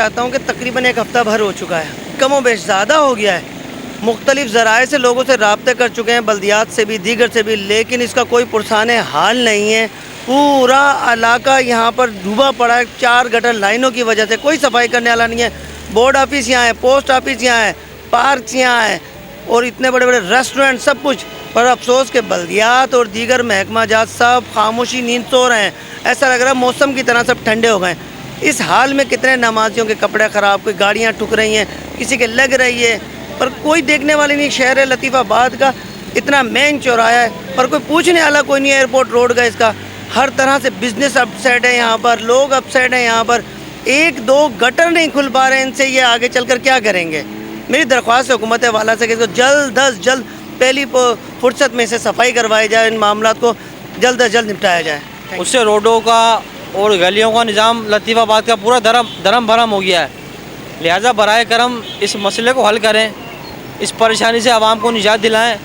चाहता हूँ कि तकरीबन एक हफ़्ता भर हो चुका है, कमो बेश ज़्यादा हो गया है। मुख्तलिफ़ ज़राए से लोगों से राब्ते कर चुके हैं, बल्दियात से भी, दीगर से भी, लेकिन इसका कोई पुरसान हाल नहीं है। पूरा इलाका यहाँ पर डूबा पड़ा है 4 गटर लाइनों की वजह से। कोई सफाई करने वाला नहीं है। बोर्ड ऑफिस यहाँ है, पोस्ट ऑफिस यहाँ है, पार्क यहाँ है और इतने बड़े बड़े रेस्टोरेंट, सब कुछ। पर अफसोस के बल्दियात और दीगर महकमा जात सब खामोशी नींद सो रहे हैं। ऐसा लग रहा है मौसम की तरह सब ठंडे हो गए। इस हाल में कितने नमाजियों के कपड़े ख़राब, कोई गाड़ियाँ ठुक रही हैं, किसी के लग रही है, पर कोई देखने वाली नहीं। शहर लतीफ़ाबाद का इतना मेन चौराहा है, पर कोई पूछने वाला कोई नहीं। एयरपोर्ट रोड का इसका हर तरह से बिजनेस अपसेट है यहाँ पर, लोग अपसेट हैं यहाँ पर। 1-2 गटर नहीं खुल पा रहे, इनसे ये आगे चलकर क्या करेंगे। मेरी दरख्वास्त है हुकूमत वाला से कि इसको जल्द अज जल्द पहली फुर्सत में से सफाई करवाई जाए, इन मामलों को जल्द अज जल्द निपटाया जाए। उससे रोडों का और गलियों का निज़ाम लतीफ़ाबाद का पूरा धर्म भरम हो गया है। लिहाजा बराए करम इस मसले को हल करें, इस परेशानी से आवाम को निजात दिलाएं।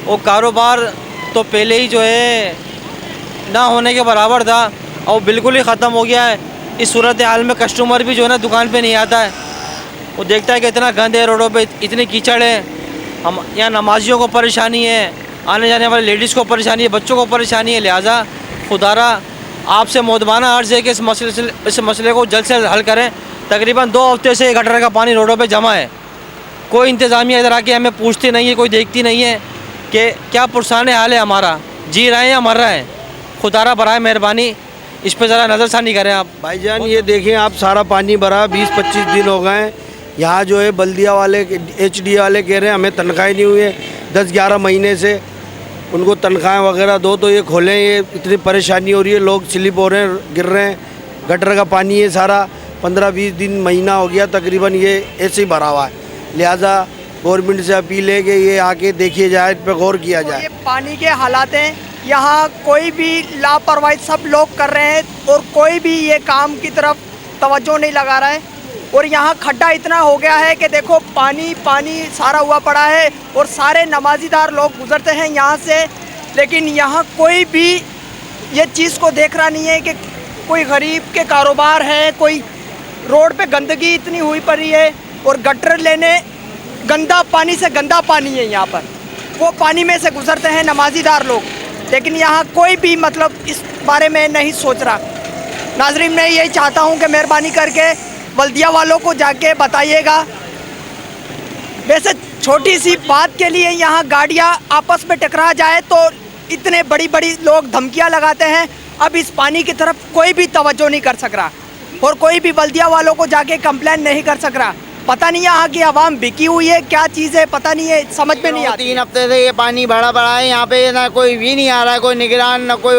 और कारोबार तो पहले ही जो है ना होने के बराबर था और बिल्कुल ही ख़त्म हो गया है। इस सूरत हाल में कस्टमर भी जो है ना दुकान पे नहीं आता है। वो देखता है कि इतना गंद है रोडों पे, इतनी कीचड़ है। हम यहाँ नमाजियों को परेशानी है, आने जाने वाले लेडीज़ को परेशानी है, बच्चों को परेशानी है। लिहाजा खुदारा आपसे मोदबाना अर्ज़ है कि इस मसले को जल्द से जल्द हल करें। तकरीबन 2 हफ्ते से गटर का पानी रोडों पे जमा है। कोई इंतज़ामिया इधर आके हमें पूछती नहीं है, कोई देखती नहीं है कि क्या पुरसान हाल है हमारा, जी रहे हैं या मर रहे हैं। खुदारा बराए मेहरबानी इस पर ज़रा नज़रसानी करें आप। भाईजान ये देखें आप, सारा पानी भरा, 20-25 दिन हो गए हैं। यहाँ जो है बल्दिया वाले, HD वाले कह रहे हैं हमें तनख्वाहें नहीं हुई है 10-11 महीने से, उनको तनख्वाहें वगैरह दो तो ये खोलें। ये इतनी परेशानी हो रही है, लोग स्लिप हो रहे हैं, गिर रहे हैं। गटर का पानी है सारा, 15-20 दिन महीना हो गया तकरीबन ये ऐसे ही भरा हुआ है। लिहाजा गवर्नमेंट से अपील है कि ये आके देखिए जाए, इस पर गौर किया जाए। ये पानी के हालात हैं, यहाँ कोई भी लापरवाही सब लोग कर रहे हैं और कोई भी ये काम की तरफ तवज्जो नहीं लगा रहा है। और यहाँ खड्डा इतना हो गया है कि देखो पानी पानी सारा हुआ पड़ा है और सारे नमाजीदार लोग गुजरते हैं यहाँ से, लेकिन यहाँ कोई भी ये चीज़ को देख रहा नहीं है कि कोई गरीब के कारोबार है। कोई रोड पे गंदगी इतनी हुई पड़ी है और गटर लेने गंदा पानी से गंदा पानी है यहाँ पर, वो पानी में से गुजरते हैं नमाजीदार लोग, लेकिन यहाँ कोई भी मतलब इस बारे में नहीं सोच रहा। नाजरीन मैं यही चाहता हूँ कि मेहरबानी करके बल्दिया वालों को जाके बताइएगा। वैसे छोटी सी बात के लिए यहाँ गाड़ियाँ आपस में टकरा जाए तो इतने बड़ी बड़ी लोग धमकियाँ लगाते हैं। अब इस पानी की तरफ कोई भी तवज्जो नहीं कर सक रहा और कोई भी बल्दिया वालों को जाके कंप्लेन नहीं कर सक रहा। पता नहीं यहाँ की आवाम बिकी हुई है, क्या चीज़ है पता नहीं है, समझ में नहीं आती। 3 हफ्ते से ये पानी भरा पड़ा है यहाँ पे, ना कोई भी नहीं आ रहा है, कोई निगरान ना कोई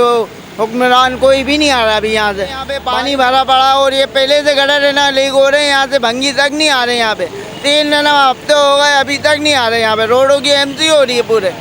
हुक्मरान, कोई भी नहीं आ रहा अभी यहाँ से। यहाँ पे पानी भरा पड़ा और ये पहले से गटर है ना लीक हो रहे हैं, यहाँ से भंगी तक नहीं आ रहे। यहाँ पे 3 हफ्ते हो गए अभी तक नहीं आ रहे। यहाँ पे रोडों की MC हो रही है पूरे।